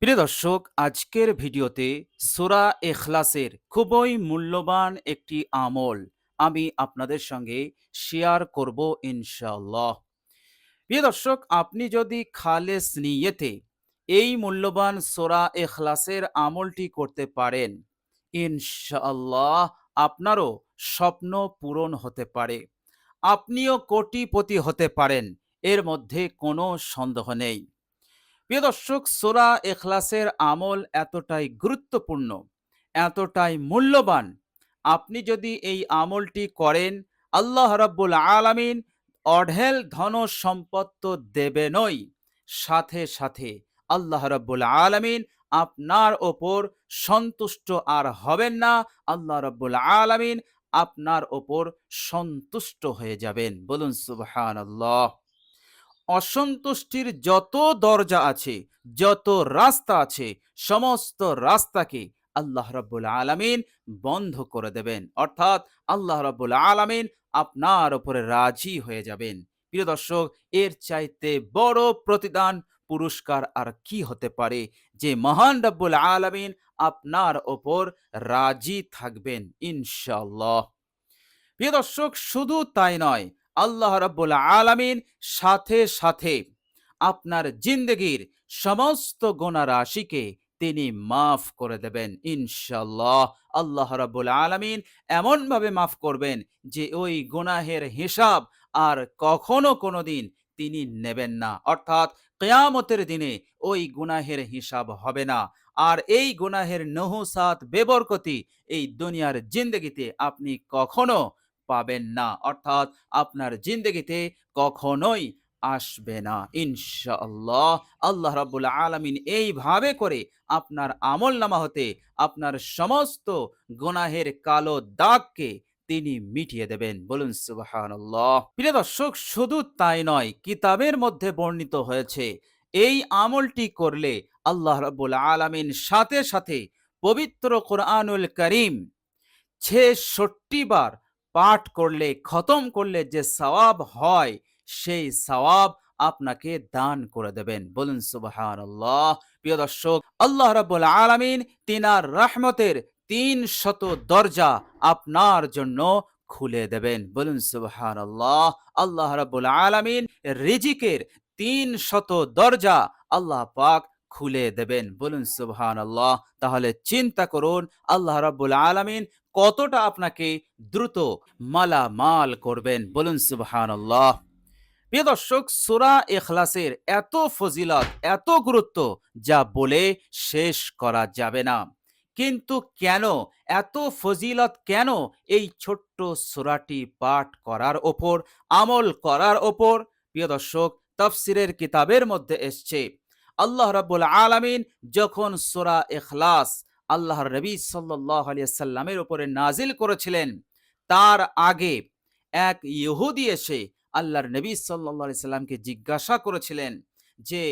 প্রিয় দর্শক, আজকের ভিডিওতে সূরা ইখলাসের খুবই মূল্যবান একটি আমল আমি আপনাদের সঙ্গে শেয়ার করব ইনশাআল্লাহ। প্রিয় দর্শক, আপনি যদি খালেস নিয়তে এই মূল্যবান সূরা ইখলাসের আমলটি করতে পারেন, ইনশাআল্লাহ আপনারও স্বপ্ন পূরণ হতে পারে। আপনিও কোটিপতি হতে পারেন, এর মধ্যে কোনো সন্দেহ নেই। প্রিয় দর্শক, সূরা ইখলাসের আমল এতটাই গুরুত্বপূর্ণ, এতটাই মূল্যবান। আপনি যদি এই আমলটি করেন, আল্লাহ রাব্বুল আলামিন অঢেল ধন সম্পদ তো দেবেনই, সাথে সাথে আল্লাহ রাব্বুল আলামিন আপনার ওপর সন্তুষ্ট আর হবেন না। আল্লাহ রাব্বুল আলামিন আপনার ওপর সন্তুষ্ট হয়ে যাবেন। বলুন সুবহানাল্লাহ। অসন্তুষ্টির যত দরজা আছে, যত রাস্তা আছে, সমস্ত রাস্তাকে আল্লাহ রাব্বুল আলামিন বন্ধ করে দেবেন। অর্থাৎ আল্লাহ রাব্বুল আলামিন আপনার উপরে রাজি হয়ে যাবেন। প্রিয় দর্শক, এর চাইতে বড় প্রতিদান পুরস্কার আর কি হতে পারে, যে মহান রাব্বুল আলামিন আপনার ওপর রাজি থাকবেন ইনশাআল্লাহ। প্রিয় দর্শক, শুধু তাই নয়, আল্লাহ রাব্বুল আলামিন সাথে সাথে আপনার জিন্দগির সমস্ত গুনাহ রাশিকে তিনি মাফ করে দেবেন ইনশাআল্লাহ। আল্লাহ রাব্বুল আলামিন এমন ভাবে মাফ করবেন যে ওই গুনাহের হিসাব আর কখনো কোনোদিন তিনি নেবেন না। অর্থাৎ কিয়ামতের দিনে ওই গুনাহের হিসাব হবে না। আর এই গুনাহের নহুসাত বেবরকতি এই দুনিয়ার জিন্দগিতে আপনি কখনো পাবেন না। অর্থাৎ আপনার জিন্দগিতে কখনোই আসবে না ইনশাআল্লাহ। আল্লাহ রাব্বুল আলামিন এইভাবে করে আপনার আমলনামা হতে আপনার সমস্ত গুনাহের কালো দাগকে তিনি মিটিয়ে দেবেন। বলুন সুবহানাল্লাহ। প্রিয় দর্শক, শুধু তাই নয়, কিতাবের মধ্যে বর্ণিত হয়েছে এই আমলটি করলে আল্লাহ রাব্বুল আলামিন সাথে সাথে পবিত্র কোরআনুল কারীম ৬৬ বার পাঠ করলে, খতম করলে যে সওয়াব হয়, সেই সওয়াব আপনাকে দান করে দেবেন। বলুন সুবহানাল্লাহ। প্রিয় দর্শক, আল্লাহ রাব্বুল আলামিন তিনার রহমতের ৩০০ দরজা আপনার জন্য খুলে দেবেন। বলুন সুবহানাল্লাহ। আল্লাহ রাব্বুল আলামিন রিজিকের ৩০০ দরজা আল্লাহ পাক খুলে দেবেন। বলুন সুবহানাল্লাহ। তাহলে চিন্তা করুন আল্লাহ রাব্বুল আলামিন কতটা আপনাকে দ্রুত মালামাল করবেন। বলুন সুবহানাল্লাহ। প্রিয় দর্শক, সূরা ইখলাসের এত ফজিলত, এত গুরুত্ব যা বলে শেষ করা যাবে না। কিন্তু কেন এত ফজিলত, কেন এই ছোট্ট সূরাটি পাঠ করার ওপর, আমল করার ওপর? প্রিয় দর্শক, তাফসীরের কিতাবের মধ্যে এসছে আল্লাহ রাব্বুল আলামিন যখন সূরা ইখলাস আল্লাহর নবী সাল্লাল্লাহু আলাইহি সাল্লামের উপরে নাজিল করেছিলেন, তার আগে এক ইহুদি এসে আল্লাহর নবী সাল্লাল্লাহু আলাইহি সাল্লামকে জিজ্ঞাসা করেছিলেন যে,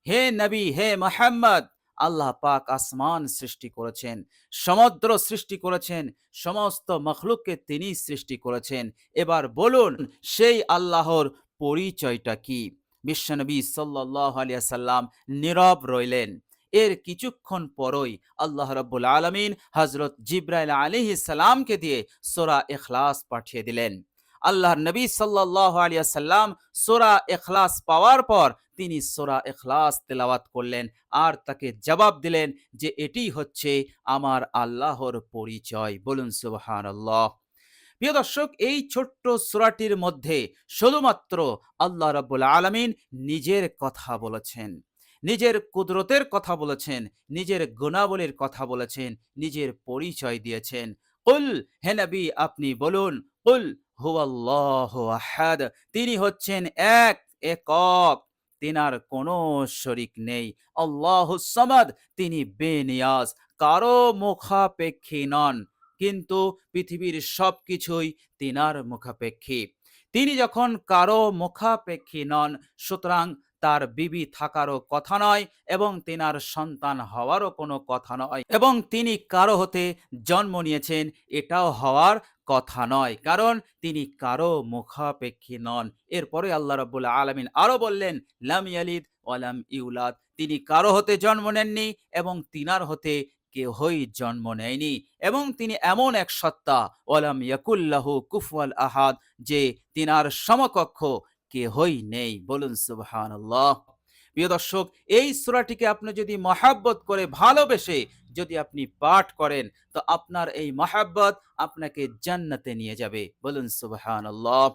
হে নবী, হে মুহাম্মদ, আল্লাহ পাক আসমান সৃষ্টি করেছেন, সমুদ্র সৃষ্টি করেছেন, সমস্ত মখলুককে তিনি সৃষ্টি করেছেন। এবার বলুন সেই আল্লাহর পরিচয়টা কি? বিশ্বনবী সাল্লাল্লাহু আলাইহি সাল্লাম নীরব রইলেন। এর কিছুক্ষণ পরই আল্লাহ রাব্বুল আলামিন হযরত জিবরাইল আলাইহিস সালামকে দিয়ে সূরা ইখলাস পাঠিয়ে দিলেন। আল্লাহর নবী সাল্লাল্লাহু আলাইহি সাল্লাম সূরা ইখলাস পাওয়ার পর তিনি সূরা ইখলাস তেলাওয়াত করলেন আর তাকে জবাব দিলেন যে এটি হচ্ছে আমার আল্লাহর পরিচয়। বলুন সুবহানাল্লাহ। প্রিয় দর্শক, এই ছোট্ট সূরাটির মধ্যে শুধুমাত্র আল্লাহ রাব্বুল আলামিন নিজের কথা বলেছেন, নিজের কুদরতের কথা বলেছেন, নিজের গুণাবলীর কথা বলেছেন, নিজের পরিচয় দিয়েছেন। কুল, হে নবী আপনি বলুন, কুল হুয়াল্লাহু আহাদ, তিনি হচ্ছেন এক, একক, তিনার কোনো শরিক নেই। আল্লাহুস সামাদ, তিনি বেনিয়াজ, কারো মুখাপেক্ষী নন। কিন্তু পৃথিবীর সবকিছুই তিনার মুখাপেক্ষী। তিনি যখন কারো মুখাপেক্ষী নন, সুতরাং তার বিবি থাকারও কথা নয় এবং তিনার সন্তান হওয়ারও কোনো কথা নয় এবং তিনি কারো হতে জন্ম নিয়েছেন এটাও হওয়ার কথা নয়, কারণ তিনি কারো মুখাপেক্ষী নন। এরপরে আল্লাহ রাব্বুল আলামিন আরো বললেন, লাম ইয়ালিদ ওয়ালাম ইউলাদ, তিনি কারো হতে জন্ম নেননি এবং তিনার হতে কেহই জন্ম নেয়নি এবং তিনি এমন এক সত্তা, ওয়ালাম ইয়াকুল্লাহু কুফুয়াল আহাদ, যে তিনার সমকক্ষ কেহই নেই। বলুন সুবহানাল্লাহ। প্রিয় দর্শক, এই সূরাটিকে আপনি যদি মহাব্বত করে ভালোবেসে যদি আপনি পাঠ করেন, তো আপনার এই মহাব্বত আপনাকে জান্নাতে নিয়ে যাবে। বলুন সুবহানাল্লাহ।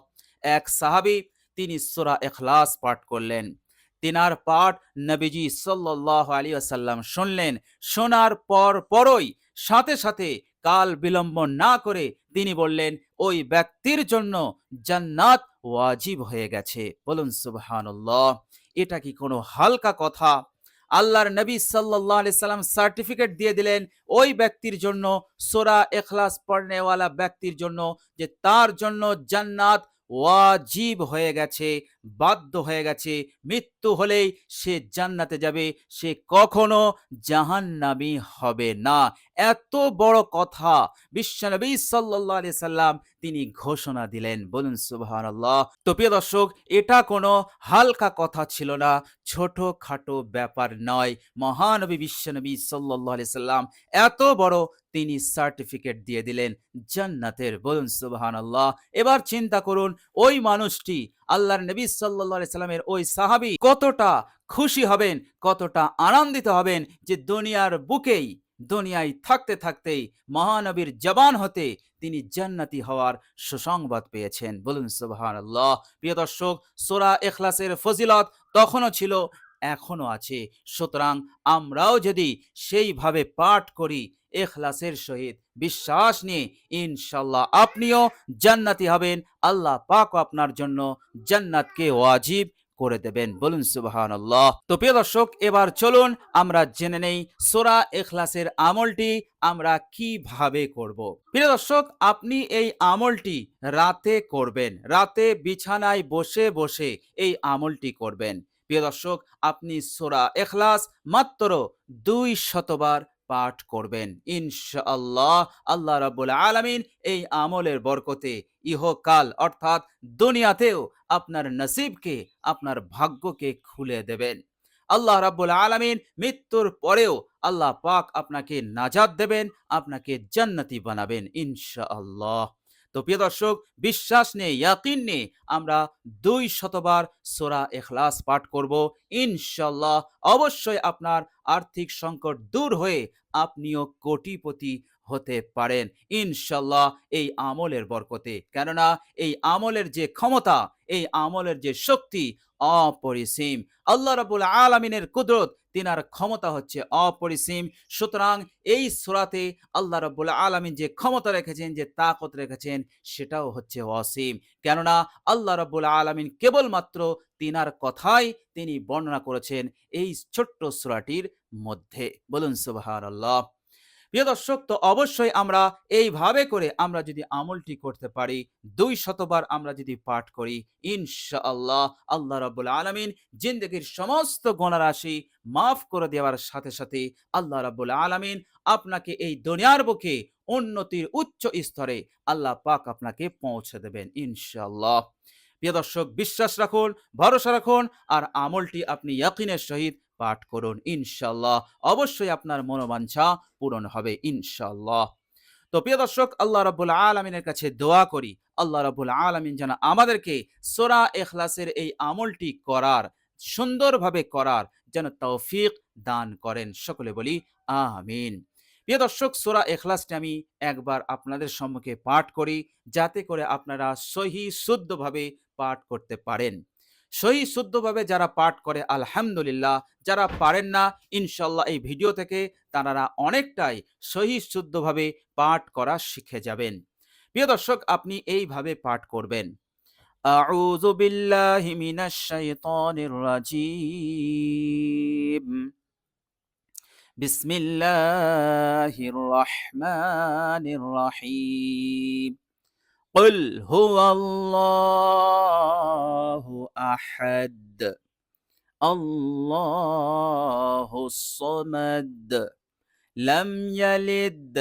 এক সাহাবী তিনি সূরা ইখলাস পাঠ করলেন। তিনার পাঠ নবীজি সাল্লাল্লাহু আলাইহি ওয়াসাল্লাম শুনলেন। শোনার পরই সাথে সাথে কাল বিলম্ব না করে তিনি বললেন, ওই ব্যক্তির জন্য জান্নাত ওয়াজিব হয়ে গেছে। বলুন সুবহানাল্লাহ। এটা কি কোনো হালকা কথা? আল্লাহর নবী সাল্লাল্লাহু আলাইহি সাল্লাম সার্টিফিকেট দিয়ে দিলেন ওই ব্যক্তির জন্য, সূরা ইখলাস পড়নেওয়ালা ব্যক্তির জন্য, যে তার জন্য জান্নাত ওয়াজিব হয়ে গেছে, বাধ্য হয়ে গেছে। মৃত্যু হলেই সে জান্নাতে যাবে, সে কখনো জাহান্নামী হবে না। এত বড় কথা বিশ্বনবী সাল্লাল্লাহু আলাইহি সাল্লাম তিনি ঘোষণা দিলেন। বলুন সুবহানাল্লাহ। তো প্রিয় দর্শক, এটা কোনো হালকা কথা ছিল না, ছোটখাটো ব্যাপার নয়। মহানবী বিশ্বনবী সাল্লাল্লাহু আলাইহি সাল্লাম এত বড় তিনি সার্টিফিকেট দিয়ে দিলেন জান্নাতের। বলুন সুবহানাল্লাহ। এবার চিন্তা করুন, ওই মানুষটি আল্লাহর নবী সাল্লাল্লাহু আলাইহি সাল্লামের ওই সাহাবী কতটা খুশি হবেন, কতটা আনন্দিত হবেন যে দুনিয়ায় থাকতে থাকতেই মহানবীর জবান হতে তিনি জান্নাতি হওয়ার সুসংবাদ পেয়েছেন। বলুন সুবহানাল্লাহ। প্রিয় দর্শক, সূরা ইখলাসের ফজিলত তখনও ছিল, এখনো আছে। সুতরাং আমরাও যদি সেইভাবে পাঠ করি ইখলাসের সহিত, বিশ্বাস নিয়ে, ইনশাআল্লাহ আপনিও জান্নাতি হবেন। আল্লাহ পাক আপনার জন্য জান্নাতকে ওয়াজিব করে দেবেন। বলুন সুবহানাল্লাহ। তো প্রিয় দর্শক, এবার চলুন আমরা জেনে নেই সূরা ইখলাসের আমলটি আমরা কিভাবে করব। প্রিয় দর্শক, আপনি এই আমলটি রাতে করবেন, রাতে বিছানায় বসে বসে এই আমলটি করবেন। প্রিয় দর্শক, আপনি সূরা ইখলাস মাত্র 200 বার পাঠ করবেন। ইনশাআল্লাহ আল্লাহ রাব্বুল আলামিন এই আমলের বরকতে ইহকাল অর্থাৎ দুনিয়াতেও আপনার নসিবকে, আপনার ভাগ্যকে খুলে দেবেন। আল্লাহ রাব্বুল আলামিন মৃত্যুর পরেও আল্লাহ পাক আপনাকে নাজাত দেবেন, আপনাকে জান্নাতি বানাবেন ইনশাআল্লাহ। তো প্রিয় দর্শক, বিশ্বাস নিয়ে, ইয়াকিন নিয়ে আমরা 200 বার সূরা ইখলাস পাঠ করব ইনশাআল্লাহ। অবশ্যই আপনার আর্থিক সংকট দূর হয়ে আপনিও কোটিপতি হতে পারেন ইনশাআল্লাহ এই আমলের বরকতে। কেননা এই আমলের যে ক্ষমতা, এই আমলের যে শক্তি অপরিসীম। আল্লাহ রাব্বুল আলামিনের কুদরত, তিনার ক্ষমতা হচ্ছে অপরিসীম। সুতরাং এই সূরাতে আল্লাহ রাব্বুল আলামিন যে ক্ষমতা রেখেছেন, যে তাকত রেখেছেন, সেটাও হচ্ছে অসীম। কেননা আল্লাহ রাব্বুল আলামিন কেবলমাত্র তিনার কথাই তিনি বর্ণনা করেছেন এই ছোট্ট সূরাটির মধ্যে। বলুন সুবহানাল্লাহ। প্রিয় দর্শক, তো অবশ্যই আমরা এইভাবে করে আমরা যদি আমলটি করতে পারি, 200 বার আমরা যদি পাঠ করি, ইনশাআল্লাহ আল্লাহ রাব্বুল আলামিন জিন্দেগীর সমস্ত গুনাহ রাশি মাফ করে দেওয়ার সাথে সাথে আল্লাহ রাব্বুল আলামিন আপনাকে এই দুনিয়ার বুকে উন্নতির উচ্চ স্তরে আল্লাহ পাক আপনাকে পৌঁছে দেবেন ইনশাআল্লাহ। প্রিয় দর্শক, বিশ্বাস রাখুন, ভরসা রাখুন, আর আমলটি আপনি ইয়াকিনের সহিত পাঠ করুন ইনশাআল্লাহ। অবশ্যই আপনার মনোবাঞ্ছা পূরণ হবে ইনশাআল্লাহ। তো প্রিয় দর্শক, আল্লাহ রাব্বুল আলামিনের কাছে দোয়া করি, আল্লাহ রাব্বুল আলামিন যেন আমাদেরকে সূরা ইখলাসের এই আমলটি করার, সুন্দরভাবে করার যেন তৌফিক দান করেন। সকলে বলি আমিন। প্রিয় দর্শক, সূরা ইখলাসটি আমি একবার আপনাদের সম্মুখে পাঠ করি, যাতে করে আপনারা সহি শুদ্ধভাবে পাঠ করতে পারেন। সহি শুদ্ধভাবে যারা পাঠ করে আলহামদুলিল্লাহ, যারা পারেন না ইনশাআল্লাহ এই ভিডিও থেকে তারা অনেকটাই সহি শুদ্ধভাবে পাঠ করা শিখে যাবেন। প্রিয় দর্শক, আপনি এইভাবে পাঠ করবেন, আউযু বিল্লাহি মিনাশ শাইতানির রাজীম, বিসমিল্লাহির রহমানির রহিম, কুল হুয়াল্লাহু আহাদ, আল্লাহুস সামাদ লাম ইয়ালিদ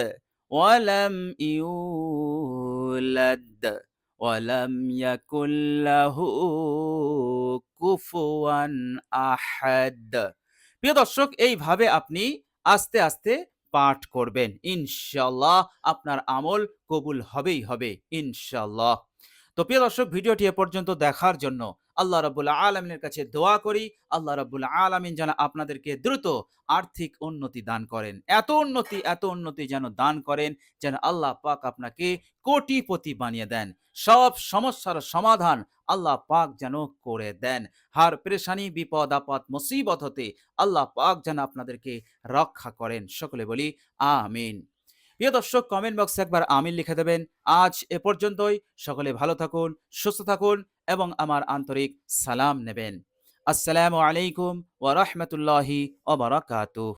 ওয়ালাম ইউলাদ ওয়ালাম ইয়াকুল লাহু কুফুয়ান আহাদ। প্রিয় দর্শক, এইভাবে আপনি আস্তে আস্তে পাঠ করবেন, ইনশাআল্লাহ আপনার আমল কবুল হবেই হবে ইনশাআল্লাহ। তো প্রিয় দর্শক, ভিডিওটি এ পর্যন্ত দেখার জন্য আল্লাহ রাব্বুল আলামিনের কাছে দোয়া করি, আল্লাহ রাব্বুল আলামিন যেন আপনাদেরকে দ্রুত আর্থিক উন্নতি দান করেন, এত উন্নতি যেন দান করেন, যেন আল্লাহ পাক আপনাকে কোটিপতি বানিয়ে দেন, সব সমস্যার সমাধান আল্লাহ পাক যেন করে দেন, হার পেরেশানি বিপদ আপদ মুসিবত হতে আল্লাহ পাক যেন আপনাদেরকে রক্ষা করেন। সকলে বলি আমিন। প্রিয় দর্শক, কমেন্ট বক্সে একবার আমিন লিখে দেবেন। আজ এ পর্যন্তই। সকলে ভালো থাকুন, সুস্থ থাকুন এবং আমার আন্তরিক সালাম নেবেন। আসসালামু আলাইকুম ওয়া রাহমাতুল্লাহি ওয়া বারাকাতুহু।